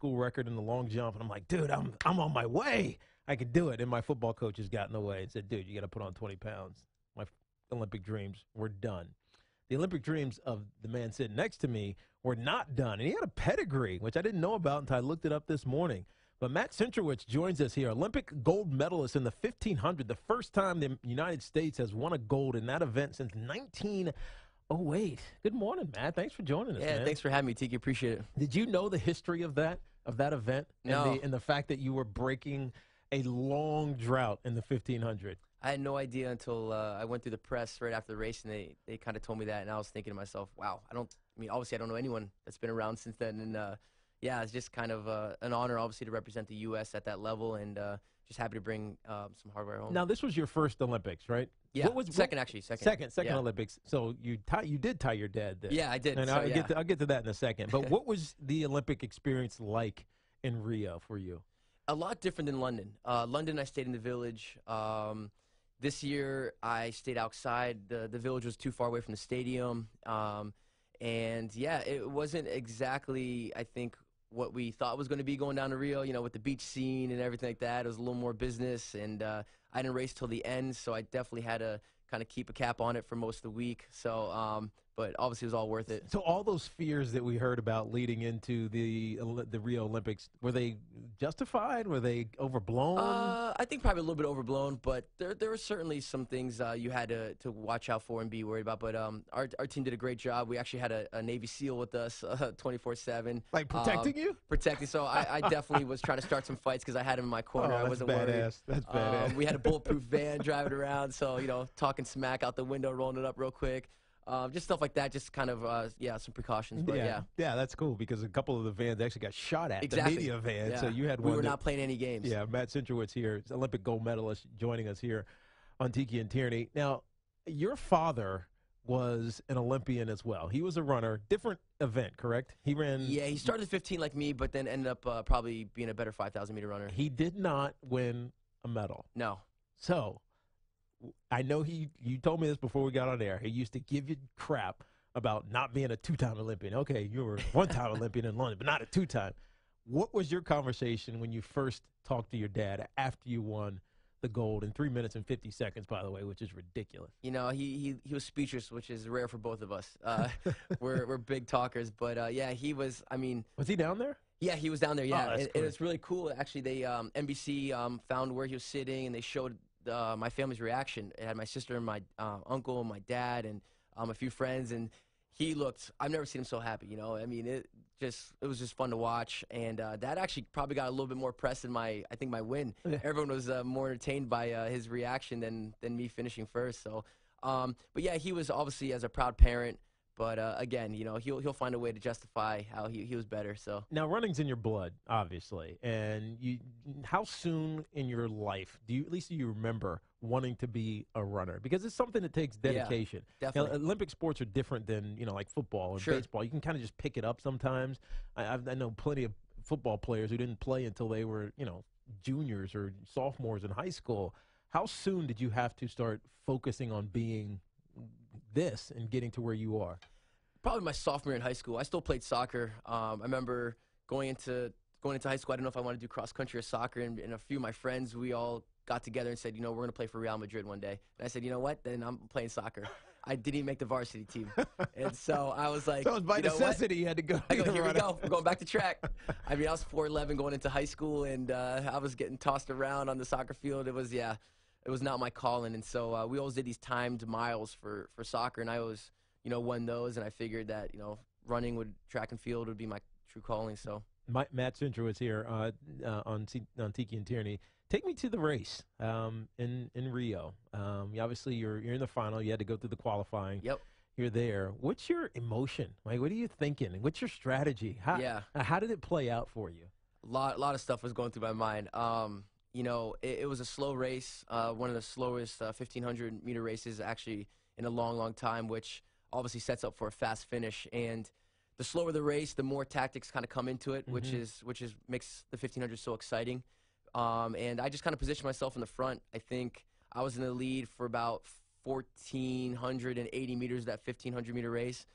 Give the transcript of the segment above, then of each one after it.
school record in the long jump, and I'm like, dude, I'm on my way. I could do it. And my football coaches got in the way and said, dude, you got to put on 20 pounds. My Olympic dreams were done. The Olympic dreams of the man sitting next to me were not done. And he had a pedigree, which I didn't know about until I looked it up this morning. But Matt Centrowitz joins us here, Olympic gold medalist in the 1500, the first time the United States has won a gold in that event since 1908. Good morning, Matt. Thanks for joining us, Yeah, man. thanks for having me, Tiki. Appreciate it. Did you know the history of that event? No. And the fact that you were breaking a long drought in the 1500? I had no idea until I went through the press right after the race, and they kind of told me that, and I was thinking to myself, wow, obviously I don't know anyone that's been around since then, and yeah, it's just kind of an honor, obviously, to represent the U.S. at that level, and just happy to bring some hardware home. Now, this was your first Olympics, right? Yeah, second. Second Yeah. Olympics. So you did tie your dad there. Yeah, I did. And So, I'll get to that in a second. But what was the Olympic experience like in Rio for you? A lot different than London. London, I stayed in the village. This year, I stayed outside. The village was too far away from the stadium. And, yeah, it wasn't exactly, I think, what we thought was going to be going down to Rio, with the beach scene and everything like that. It was a little more business. And I didn't race till the end, so I definitely had to kind of keep a cap on it for most of the week. So, but obviously it was all worth it. So all those fears that we heard about leading into the Rio Olympics, were they justified? Were they overblown? I think probably a little bit overblown, but there were certainly some things you had to watch out for and be worried about. But our team did a great job. We actually had a Navy SEAL with us 24/7. Like protecting you? Protecting. So I definitely was trying to start some fights because I had him in my corner. I wasn't worried. That's badass. We had a bulletproof van driving around, so, talking smack out the window, rolling it up real quick. Just stuff like that, just kind of, some precautions. But yeah, that's cool because a couple of the vans actually got shot at, exactly. the media van. Yeah. So you had we one. were not playing any games. Yeah, Matt Centrowitz here, Olympic gold medalist, joining us here on Tiki and Tierney. Now, your father was an Olympian as well. He was a runner, different event, correct? He ran. Yeah, he started 15 like me, but then ended up probably being a better 5,000 meter runner. He did not win a medal. No. So I know you told me this before we got on air. He used to give you crap about not being a two-time Olympian. Okay, you were one-time Olympian in London, but not a two-time. What was your conversation when you first talked to your dad after you won the gold in 3 minutes and 50 seconds, by the way, which is ridiculous? He was speechless, which is rare for both of us. We're big talkers, but yeah, he was. Was he down there? Yeah, he was down there. Yeah, that's and great. it's really cool. Actually, they NBC found where he was sitting, and they showed my family's reaction. It had my sister and my uncle and my dad and a few friends, and he looked. I've never seen him so happy. It was just fun to watch, and that actually probably got a little bit more press than my win. Yeah. Everyone was more entertained by his reaction than me finishing first. So, but yeah, he was obviously as a proud parent. But again, he'll find a way to justify how he was better. So now running's in your blood, obviously, and how soon in your life do you remember wanting to be a runner? Because it's something that takes dedication. Yeah, definitely. Olympic sports are different than like football or Sure. baseball. You can kind of just pick it up sometimes. I know plenty of football players who didn't play until they were juniors or sophomores in high school. How soon did you have to start focusing on being this and getting to where you are? Probably my sophomore year in high school. I still played soccer. I remember going into high school. I didn't know if I wanted to do cross country or soccer, and a few of my friends, we all got together and said, we're going to play for Real Madrid one day. And I said, you know what? Then I'm playing soccer. I didn't even make the varsity team, and so I was like, so it was by necessity you had to go. I go, here we go. We're going back to track. I was 4'11" going into high school, and I was getting tossed around on the soccer field. It was not my calling, and so we always did these timed miles for soccer, and I always won those, and I figured that running track and field would be my true calling. So Matt Centrowitz here on Tiki and Tierney. Take me to the race in Rio. Obviously, you're in the final. You had to go through the qualifying. Yep. You're there. What's your emotion? Like, what are you thinking? What's your strategy? How did it play out for you? A lot of stuff was going through my mind. It was a slow race, one of the slowest 1,500 meter races actually in a long time, which obviously sets up for a fast finish. And the slower the race, the more tactics kind of come into it, which makes the 1,500 so exciting. And I just kind of positioned myself in the front. I think I was in the lead for about 1,480 meters of that 1,500 meter race,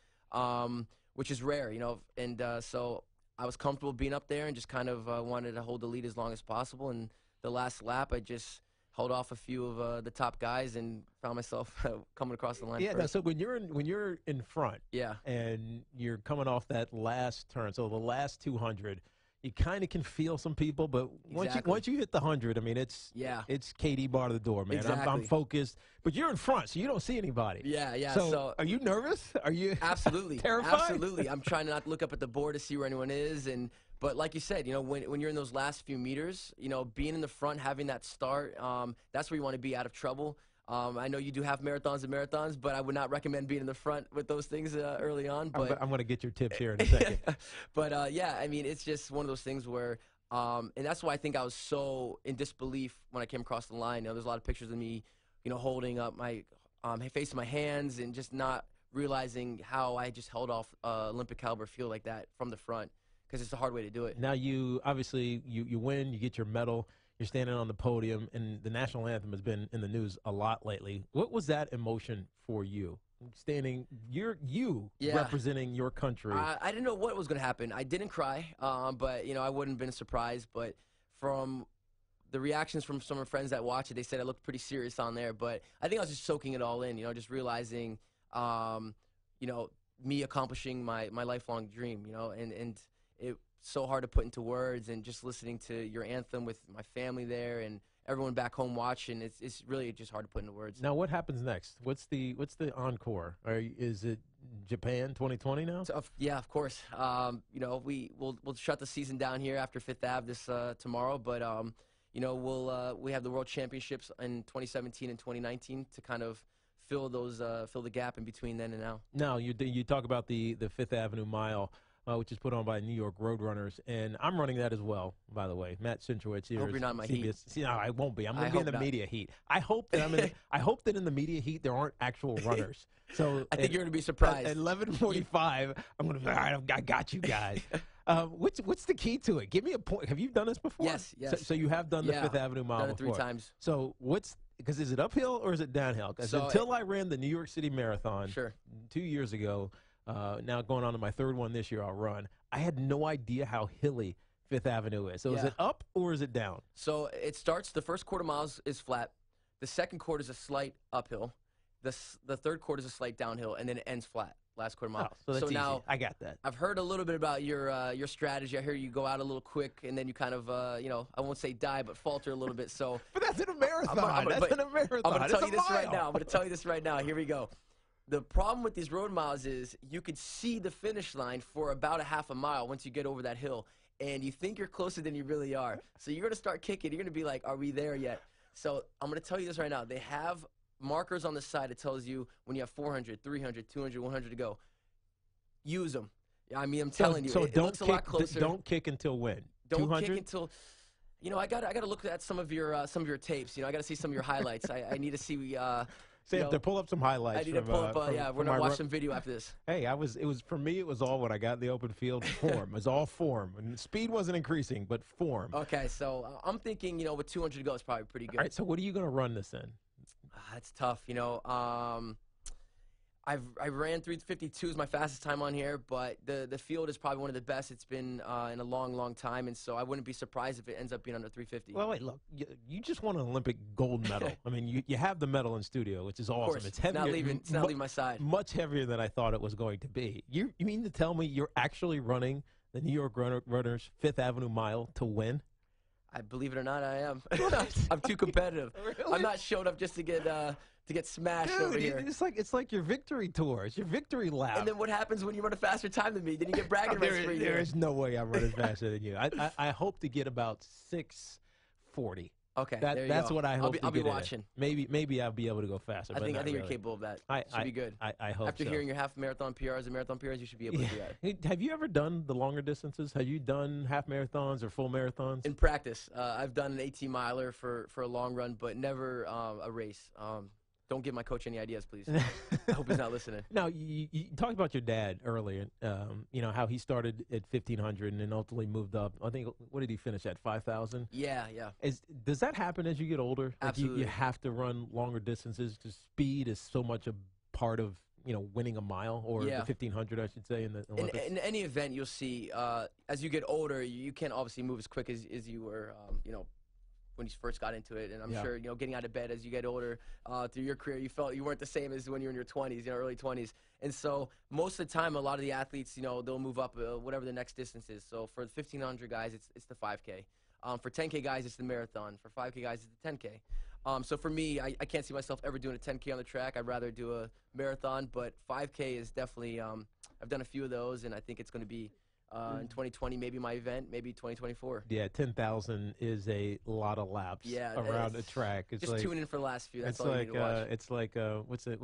which is rare, And so I was comfortable being up there and just kind of wanted to hold the lead as long as possible. And the last lap, I just held off a few of the top guys and found myself coming across the line Yeah, first. so when you're in front, Yeah. and you're coming off that last turn, so the last 200, you kind of can feel some people, but Exactly. once you hit the 100, I mean, it's KD bar to the door, man. I'm Exactly. focused, but you're in front, so you don't see anybody. Yeah. So are you nervous? Are you Absolutely. terrified? Absolutely. I'm trying not to look up at the board to see where anyone is. But like you said, when you're in those last few meters, being in the front, having that start, that's where you want to be out of trouble. I know you do half marathons and marathons, but I would not recommend being in the front with those things early on. But I'm going to get your tips here in a second. But yeah, I mean, it's just one of those things where, and that's why I think I was so in disbelief when I came across the line. There's a lot of pictures of me, holding up my face in my hands and just not realizing how I just held off Olympic caliber field like that from the front, because it's a hard way to do it. Now, you obviously you win, you get your medal, you're standing on the podium, and the national anthem has been in the news a lot lately. What was that emotion for you? Standing, you representing your country. I didn't know what was going to happen. I didn't cry, but I wouldn't have been surprised. But from the reactions from some of my friends that watched it, they said I looked pretty serious on there. But I think I was just soaking it all in, just realizing, me accomplishing my lifelong dream, and it's so hard to put into words. And just listening to your anthem with my family there and everyone back home watching, it's really just hard to put into words. Now, what happens next? What's the encore? Is it Japan 2020 now? So, yeah, of course. We'll shut the season down here after Fifth Ave this tomorrow, but we have the World Championships in 2017 and 2019 to kind of fill the gap in between then and now. Now, you talk about the Fifth Avenue Mile, which is put on by New York Roadrunners, and I'm running that as well, by the way. Matt Centrowitz here. I hope you're not in my heat. No, I won't be. I'm going to be in the media heat. I hope that I hope that in the media heat there aren't actual runners. So I think you're going to be surprised. At 11:45, I'm going to be, all right, I got you guys. What's the key to it? Give me a point. Have you done this before? Yes. So you have done the Fifth Avenue Mile done it before. 3 times. So because is it uphill or is it downhill? Because until I ran the New York City Marathon 2 years ago, now going on to my 3rd one this year I'll run, I had no idea how hilly Fifth Avenue is. So is it up or is it down? So it starts, the first quarter miles is flat. The second quarter is a slight uphill. The third quarter is a slight downhill, and then it ends flat. Last quarter mile. Oh, so that's easy. Now I got that. I've heard a little bit about your strategy. I hear you go out a little quick, and then you kind of I won't say die, but falter a little bit. So, but that's in a marathon. That's in a marathon. I'm going to tell you this mile. right now. I'm going to tell you this right now. Here we go. The problem with these road miles is you could see the finish line for about a half a mile once you get over that hill, and you think you're closer than you really are. So you're going to start kicking. You're going to be like, are we there yet? So I'm going to tell you this right now. They have markers on the side that tells you when you have 400, 300, 200, 100 to go. Use them. I mean, I'm telling you. So it looks a lot closer. Don't kick until when? Don't 200? kick until. I got to look at some of your tapes. I got to see some of your highlights. I need to see. Sam, to pull up some highlights. I need to pull up. We're gonna watch some video after this. Hey, for me, it was all when I got in the open field form. It was all form, and speed wasn't increasing, but form. Okay, so I'm thinking, with 200 to go, it's probably pretty good. All right, so what are you gonna run this in? That's tough. I ran 3:52 is my fastest time on here, but the field is probably one of the best it's been in a long, long time, and so I wouldn't be surprised if it ends up being under 350. Well, wait, look, you just won an Olympic gold medal. I mean, you have the medal in studio, which is awesome. Of course. It's heavier. It's not leaving my side. Much heavier than I thought it was going to be. You mean to tell me you're actually running the New York Runners Fifth Avenue Mile to win? I believe it or not, I am. I'm too competitive. Really? I'm not showed up just to get smashed over here. It's like your victory tour. It's your victory lap. And then what happens when you run a faster time than me? Then you get bragging rights for you. There is no way I'm running faster than you. I hope to get about 6:40. Okay, that's what I hope. I'll be watching. Maybe I'll be able to go faster. I think really. you're capable of that. Should be good. I hope. After hearing your half marathon PRs and marathon PRs, you should be able to do that. Have you ever done the longer distances? Have you done half marathons or full marathons? In practice, I've done an 18 miler for a long run, but never a race. Don't give my coach any ideas, please. I hope he's not listening. Now, you talked about your dad earlier, how he started at 1,500 and then ultimately moved up. I think, what did he finish at, 5,000? Yeah. Does that happen as you get older? Absolutely. You have to run longer distances because speed is so much a part of winning a mile or Yeah. the 1500, I should say, in the Olympics? In any event, you'll see as you get older, you can't obviously move as quick as you were, when you first got into it. And I'm sure, getting out of bed as you get older through your career, you felt you weren't the same as when you were in your 20s, early 20s. And so most of the time, a lot of the athletes, they'll move up whatever the next distance is. So for the 1500 guys, it's the 5K. For 10K guys, it's the marathon. For 5K guys, it's the 10K. So for me, I can't see myself ever doing a 10K on the track. I'd rather do a marathon, but 5K is definitely, I've done a few of those, and I think it's going to be in 2020, maybe my event, maybe 2024. Yeah, 10,000 is a lot of laps around a track. It's just like, tune in for the last few. That's all you need to watch. It's like, what's it,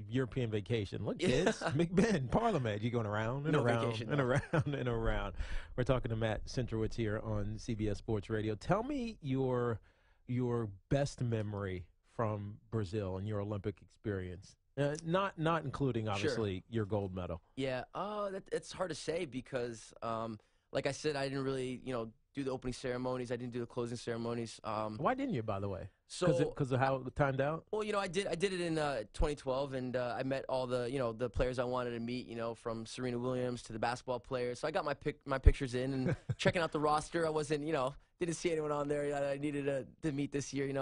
European vacation. Look, kids, McBen, Parliament. You're going around and around vacation, and around and around. We're talking to Matt Centrowitz here on CBS Sports Radio. Tell me your best memory from Brazil and your Olympic experience. Not including, obviously, your gold medal. Yeah, it's hard to say because, like I said, I didn't really, do the opening ceremonies. I didn't do the closing ceremonies. Why didn't you, by the way? So because of how it timed out? Well, I did it in 2012, and I met all the, the players I wanted to meet, from Serena Williams to the basketball players. So I got my pictures in and checking out the roster. I wasn't, didn't see anyone on there that I needed to meet this year,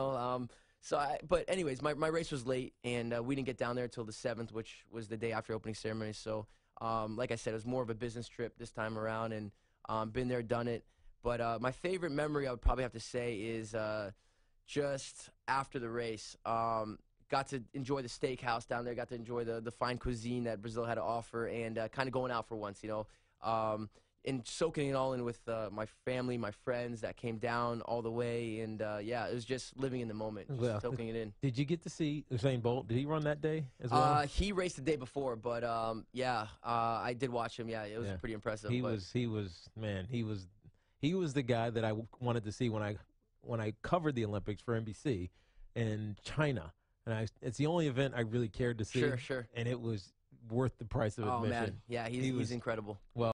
but anyways, my race was late, and we didn't get down there until the 7th, which was the day after opening ceremony. So, like I said, it was more of a business trip this time around, and been there, done it. But my favorite memory, I would probably have to say, is just after the race. Got to enjoy the steakhouse down there, got to enjoy the fine cuisine that Brazil had to offer, and kind of going out for once, and soaking it all in with my family, my friends that came down all the way, and it was just living in the moment, just soaking it in. Did you get to see Usain Bolt? Did he run that day as well? He raced the day before, but I did watch him. Yeah, it was pretty impressive. He was the guy that I wanted to see when I covered the Olympics for NBC in China, and it's the only event I really cared to see. Sure. And it was worth the price of admission. Oh man, yeah, he's incredible. Well.